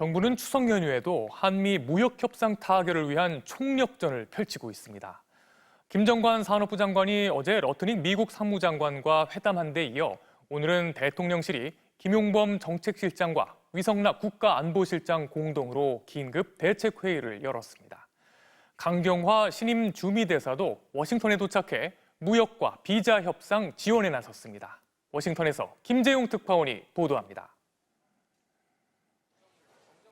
정부는 추석 연휴에도 한미 무역 협상 타결을 위한 총력전을 펼치고 있습니다. 김정관 산업부 장관이 어제 러트닉 미국 상무장관과 회담한 데 이어 오늘은 대통령실이 김용범 정책실장과 위성락 국가안보실장 공동으로 긴급 대책회의를 열었습니다. 강경화 신임 주미대사도 워싱턴에 도착해 무역과 비자 협상 지원에 나섰습니다. 워싱턴에서 김재용 특파원이 보도합니다.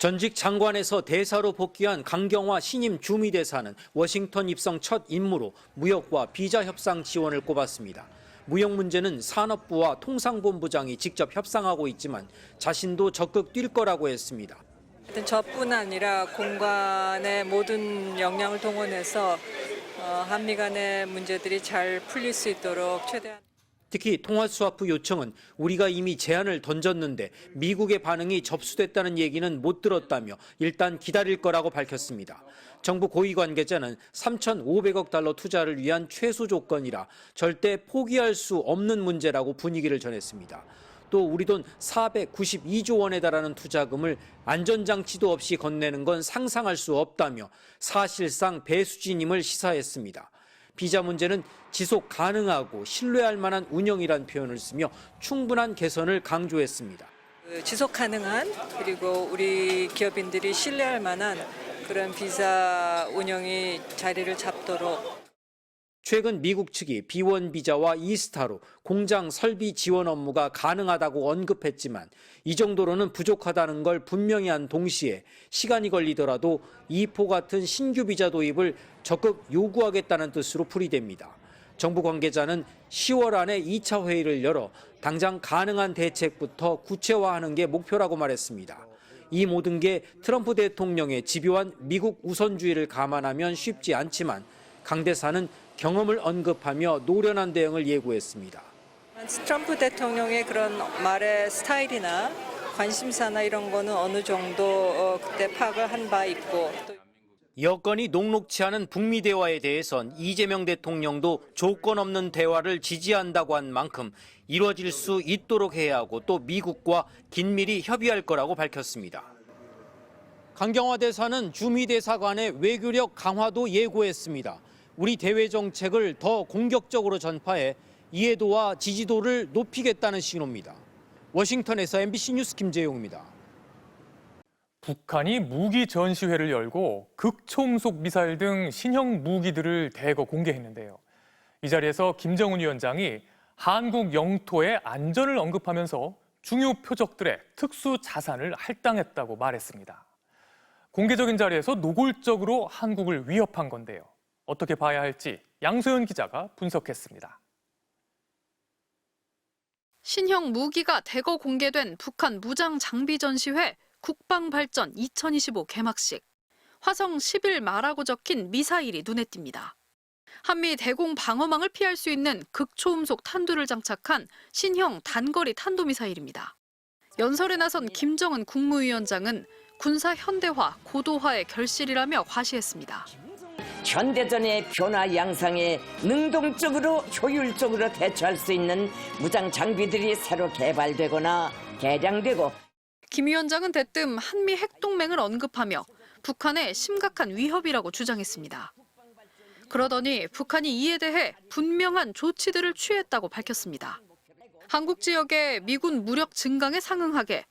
전직 장관에서 대사로 복귀한 강경화 신임 주미대사는 워싱턴 입성 첫 임무로 무역과 비자 협상 지원을 꼽았습니다. 무역 문제는 산업부와 통상본부장이 직접 협상하고 있지만 자신도 적극 뛸 거라고 했습니다. 저뿐 아니라 공간의 모든 역량을 동원해서 한미 간의 문제들이 잘 풀릴 수 있도록 최대한. 특히 통화스와프 요청은 우리가 이미 제안을 던졌는데 미국의 반응이 접수됐다는 얘기는 못 들었다며 일단 기다릴 거라고 밝혔습니다. 정부 고위 관계자는 3,500억 달러 투자를 위한 최소 조건이라 절대 포기할 수 없는 문제라고 분위기를 전했습니다. 또 우리 돈 492조 원에 달하는 투자금을 안전장치도 없이 건네는 건 상상할 수 없다며 사실상 배수진임을 시사했습니다. 비자 문제는 지속 가능하고 신뢰할 만한 운영이란 표현을 쓰며 충분한 개선을 강조했습니다. 지속 가능한 그리고 우리 기업인들이 신뢰할 만한 그런 비자 운영이 자리를 잡도록. 최근 미국 측이 B1 비자와 이스타로 공장 설비 지원 업무가 가능하다고 언급했지만 이 정도로는 부족하다는 걸 분명히 한 동시에 시간이 걸리더라도 E4 같은 신규 비자 도입을 적극 요구하겠다는 뜻으로 풀이됩니다. 정부 관계자는 10월 안에 2차 회의를 열어 당장 가능한 대책부터 구체화하는 게 목표라고 말했습니다. 이 모든 게 트럼프 대통령의 집요한 미국 우선주의를 감안하면 쉽지 않지만 강 대사는 경험을 언급하며 노련한 대응을 예고했습니다. 트럼프 대통령의 그런 말의 스타일이나 관심사나 이런 거는 어느 정도 그때 파악을 한 바 있고. 여건이 녹록치 않은 북미 대화에 대해선 이재명 대통령도 조건 없는 대화를 지지한다고 한 만큼 이루어질 수 있도록 해야 하고 또 미국과 긴밀히 협의할 거라고 밝혔습니다. 강경화 대사는 주미 대사 간의 외교력 강화도 예고했습니다. 우리 대외 정책을 더 공격적으로 전파해 이해도와 지지도를 높이겠다는 신호입니다. 워싱턴에서 MBC 뉴스 김재용입니다. 북한이 무기 전시회를 열고 극초음속 미사일 등 신형 무기들을 대거 공개했는데요. 이 자리에서 김정은 위원장이 한국 영토의 안전을 언급하면서 중요 표적들의 특수 자산을 할당했다고 말했습니다. 공개적인 자리에서 노골적으로 한국을 위협한 건데요. 어떻게 봐야 할지 양소연 기자가 분석했습니다. 신형 무기가 대거 공개된 북한 무장 장비 전시회 국방발전 2025 개막식. 화성 10일 마라고 적힌 미사일이 눈에 띕니다. 한미 대공 방어망을 피할 수 있는 극초음속 탄두를 장착한 신형 단거리 탄도미사일입니다. 연설에 나선 김정은 국무위원장은 군사 현대화, 고도화의 결실이라며 과시했습니다. 현대전의 변화 양상에 능동적으로 효율적으로 대처할 수 있는 무장 장비들이 새로 개발되거나 개량되고. 김 위원장은 대뜸 한미 핵동맹을 언급하며 북한의 심각한 위협이라고 주장했습니다. 그러더니 북한이 이에 대해 분명한 조치들을 취했다고 밝혔습니다. 한국 지역의 미군 무력 증강에 상응하게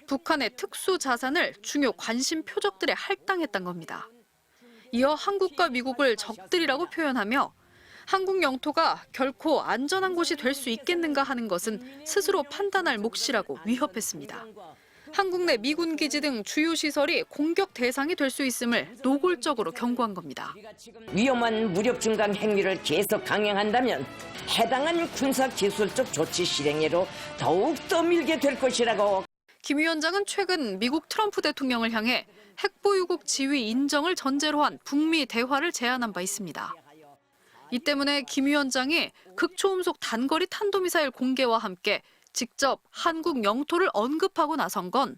북한의 특수 자산을 중요 관심 표적들에 할당했던 겁니다. 이어 한국과 미국을 적들이라고 표현하며 한국 영토가 결코 안전한 곳이 될 수 있겠는가 하는 것은 스스로 판단할 몫이라고 위협했습니다. 한국 내 미군 기지 등 주요 시설이 공격 대상이 될 수 있음을 노골적으로 경고한 겁니다. 위험한 무력 증강 행위를 계속 강행한다면 해당한 군사 기술적 조치 실행으로 더욱더 밀게 될 것이라고. 김 위원장은 최근 미국 트럼프 대통령을 향해 핵보유국 지위 인정을 전제로 한 북미 대화를 제안한 바 있습니다. 이 때문에 김 위원장이 극초음속 단거리 탄도미사일 공개와 함께 직접 한국 영토를 언급하고 나선 건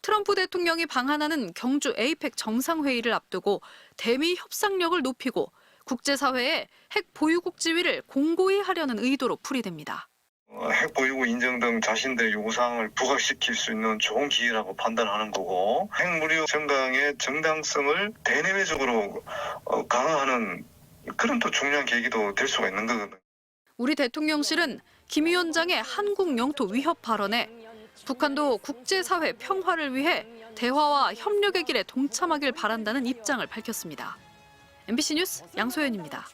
트럼프 대통령이 방한하는 경주 에이펙 정상회의를 앞두고 대미 협상력을 높이고 국제사회에 핵 보유국 지위를 공고히 하려는 의도로 풀이됩니다. 핵 보유고 인정 등 자신들의 요구사항을 부각시킬 수 있는 좋은 기회라고 판단하는 거고, 핵무력 정강의 정당성을 대내외적으로 강화하는 그런 또 중요한 계기도 될 수가 있는 거거든요. 우리 대통령실은 김 위원장의 한국 영토 위협 발언에 북한도 국제사회 평화를 위해 대화와 협력의 길에 동참하길 바란다는 입장을 밝혔습니다. MBC 뉴스 양소연입니다.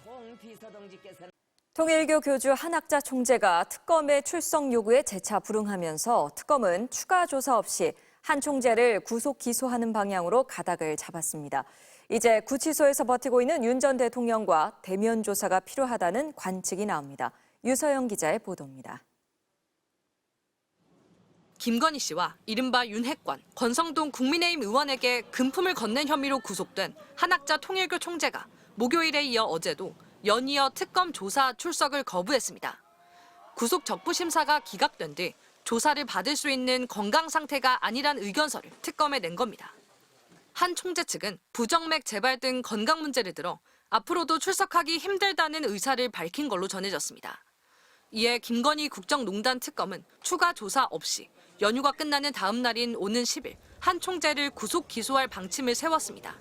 통일교 교주 한학자 총재가 특검의 출석 요구에 재차 불응하면서 특검은 추가 조사 없이 한 총재를 구속 기소하는 방향으로 가닥을 잡았습니다. 이제 구치소에서 버티고 있는 윤 전 대통령과 대면 조사가 필요하다는 관측이 나옵니다. 유서영 기자의 보도입니다. 김건희 씨와 이른바 윤핵관, 권성동 국민의힘 의원에게 금품을 건넨 혐의로 구속된 한학자 통일교 총재가 목요일에 이어 어제도 연이어 특검 조사 출석을 거부했습니다. 구속 적부 심사가 기각된 뒤 조사를 받을 수 있는 건강 상태가 아니란 의견서를 특검에 낸 겁니다. 한 총재 측은 부정맥 재발 등 건강 문제를 들어 앞으로도 출석하기 힘들다는 의사를 밝힌 걸로 전해졌습니다. 이에 김건희 국정농단 특검은 추가 조사 없이 연휴가 끝나는 다음 날인 오는 10일 한 총재를 구속 기소할 방침을 세웠습니다.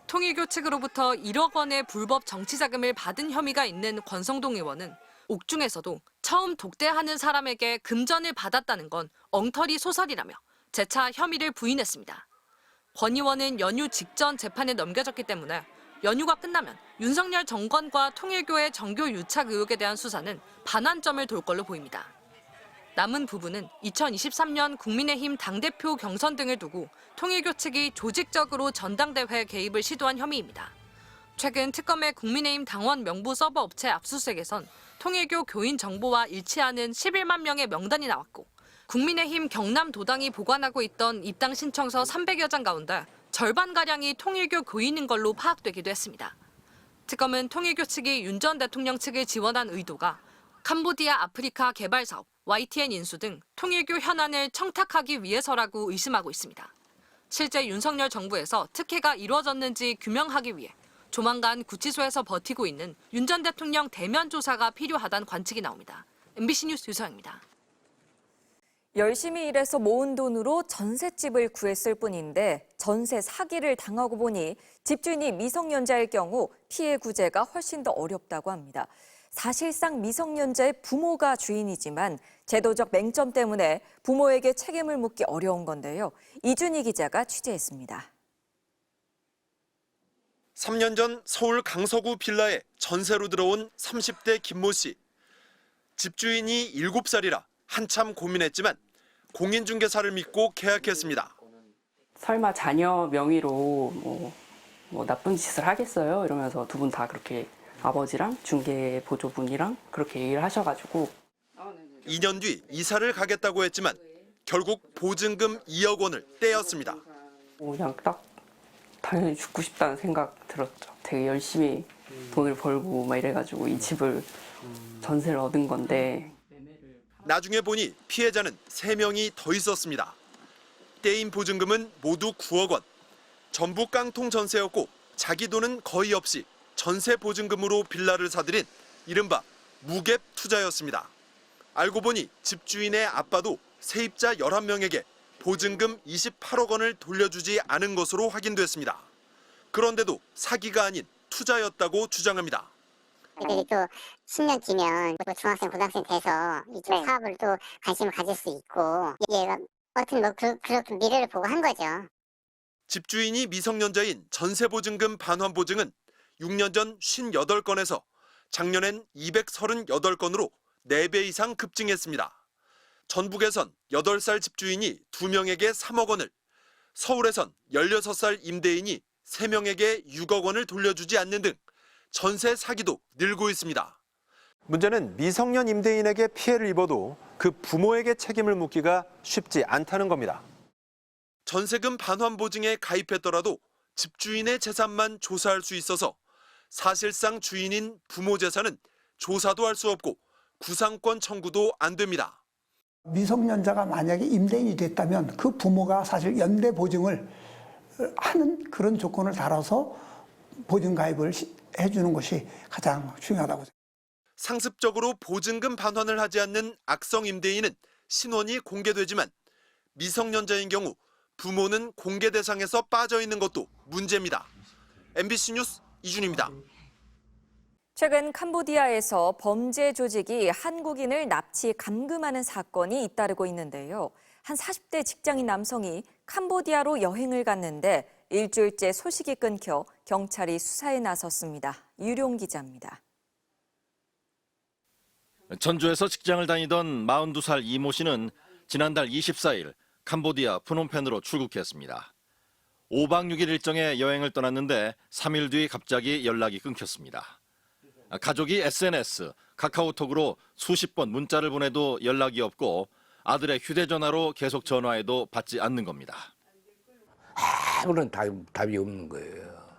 통일교 측으로부터 1억 원의 불법 정치자금을 받은 혐의가 있는 권성동 의원은 옥중에서도 처음 독대하는 사람에게 금전을 받았다는 건 엉터리 소설이라며 재차 혐의를 부인했습니다. 권 의원은 연휴 직전 재판에 넘겨졌기 때문에 연휴가 끝나면 윤석열 정권과 통일교의 정교 유착 의혹에 대한 수사는 반환점을 돌 걸로 보입니다. 남은 부분은 2023년 국민의힘 당대표 경선 등을 두고 통일교 측이 조직적으로 전당대회 개입을 시도한 혐의입니다. 최근 특검의 국민의힘 당원 명부 서버 업체 압수수색에선 통일교 교인 정보와 일치하는 11만 명의 명단이 나왔고 국민의힘 경남도당이 보관하고 있던 입당 신청서 300여 장 가운데 절반가량이 통일교 교인인 걸로 파악되기도 했습니다. 특검은 통일교 측이 윤 전 대통령 측을 지원한 의도가 캄보디아 아프리카 개발 사업, YTN 인수 등 통일교 현안을 청탁하기 위해서라고 의심하고 있습니다. 실제 윤석열 정부에서 특혜가 이루어졌는지 규명하기 위해 조만간 구치소에서 버티고 있는 윤 전 대통령 대면 조사가 필요하다는 관측이 나옵니다. MBC 뉴스 유서영입니다. 열심히 일해서 모은 돈으로 전셋집을 구했을 뿐인데 전세 사기를 당하고 보니 집주인이 미성년자일 경우 피해 구제가 훨씬 더 어렵다고 합니다. 사실상 미성년자의 부모가 주인이지만 제도적 맹점 때문에 부모에게 책임을 묻기 어려운 건데요. 이준희 기자가 취재했습니다. 3년 전 서울 강서구 빌라에 전세로 들어온 30대 김모 씨. 집주인이 7살이라 한참 고민했지만 공인중개사를 믿고 계약했습니다. 설마 자녀 명의로 뭐 나쁜 짓을 하겠어요? 이러면서 두 분 다 그렇게 아버지랑 중개 보조분이랑 그렇게 얘기를 하셔가지고 2년 뒤 이사를 가겠다고 했지만 결국 보증금 2억 원을 떼었습니다. 그냥 딱 당연히 죽고 싶다는 생각 들었죠. 되게 열심히 돈을 벌고 막 이래가지고 이 집을 전세를 얻은 건데 나중에 보니 피해자는 3명이 더 있었습니다. 떼인 보증금은 모두 9억 원. 전부 깡통 전세였고 자기 돈은 거의 없이 전세 보증금으로 빌라를 사들인 이른바 무갭 투자였습니다. 알고 보니 집주인의 아빠도 세입자 11명에게 보증금 28억 원을 돌려주지 않은 것으로 확인됐습니다. 그런데도 사기가 아닌 투자였다고 주장합니다. 애들이 또 10년 뒤면 중학생, 고등학생 돼서 이쪽 사업을 또 관심을 가질 수 있고 얘가 어떤 그렇게 미래를 보고 한 거죠. 집주인이 미성년자인 전세보증금 반환보증은 6년 전 58건에서 작년엔 238건으로 4배 이상 급증했습니다. 전북에선 8살 집주인이 2명에게 3억 원을, 서울에선 16살 임대인이 3명에게 6억 원을 돌려주지 않는 등 전세 사기도 늘고 있습니다. 문제는 미성년 임대인에게 피해를 입어도 그 부모에게 책임을 묻기가 쉽지 않다는 겁니다. 전세금 반환보증에 가입했더라도 집주인의 재산만 조사할 수 있어서 사실상 주인인 부모 재산은 조사도 할 수 없고 구상권 청구도 안 됩니다. 미성년자가 만약에 임대인이 됐다면 그 부모가 사실 연대 보증을 하는 그런 조건을 달아서 보증 가입을 해주는 것이 가장 중요하다고 생각합니다. 상습적으로 보증금 반환을 하지 않는 악성 임대인은 신원이 공개되지만 미성년자인 경우 부모는 공개 대상에서 빠져 있는 것도 문제입니다. MBC 뉴스 이준입니다. 최근 캄보디아에서 범죄 조직이 한국인을 납치 감금하는 사건이 잇따르고 있는데요. 한 40대 직장인 남성이 캄보디아로 여행을 갔는데 일주일째 소식이 끊겨 경찰이 수사에 나섰습니다. 유룡 기자입니다. 전주에서 직장을 다니던 42살 이모 씨는 지난달 24일 캄보디아 푸놈펜으로 출국했습니다. 5박 6일 일정의 여행을 떠났는데 3일 뒤 갑자기 연락이 끊겼습니다. 가족이 SNS, 카카오톡으로 수십 번 문자를 보내도 연락이 없고 아들의 휴대전화로 계속 전화해도 받지 않는 겁니다. 아무런 답이 없는 거예요.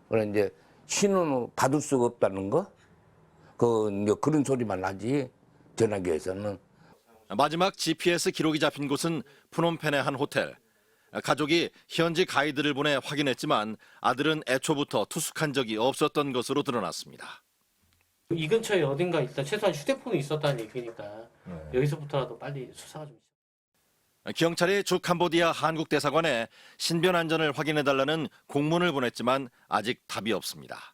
그런데 이제 신호는 받을 수가 없다는 거? 그런 소리만 하지 전화기에서는. 마지막 GPS 기록이 잡힌 곳은 푸놈펜의 한 호텔. 가족이 현지 가이드를 보내 확인했지만 아들은 애초부터 투숙한 적이 없었던 것으로 드러났습니다. 이 근처에 어딘가 있다. 최소한 휴대폰이 있었다는 얘기니까 여기서부터라도 빨리 수사가 좀. 경찰이 주 캄보디아 한국 대사관에 신변 안전을 확인해달라는 공문을 보냈지만 아직 답이 없습니다.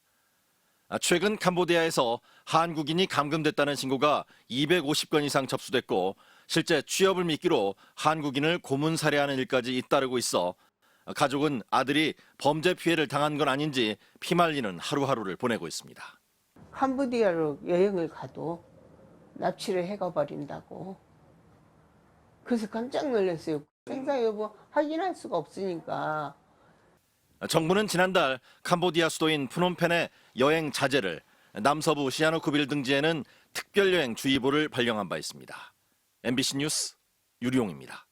최근 캄보디아에서 한국인이 감금됐다는 신고가 250건 이상 접수됐고 실제 취업을 미끼로 한국인을 고문 살해하는 일까지 잇따르고 있어 가족은 아들이 범죄 피해를 당한 건 아닌지 피말리는 하루하루를 보내고 있습니다. 캄보디아로 여행을 가도 납치를 해가 버린다고. 그래서 깜짝 놀랐어요. 행사 여부 확인할 수가 없으니까. 정부는 지난달 캄보디아 수도인 푸놈펜의 여행 자제를, 남서부 시아누쿠빌 등지에는 특별여행 주의보를 발령한 바 있습니다. MBC 뉴스 유리용입니다.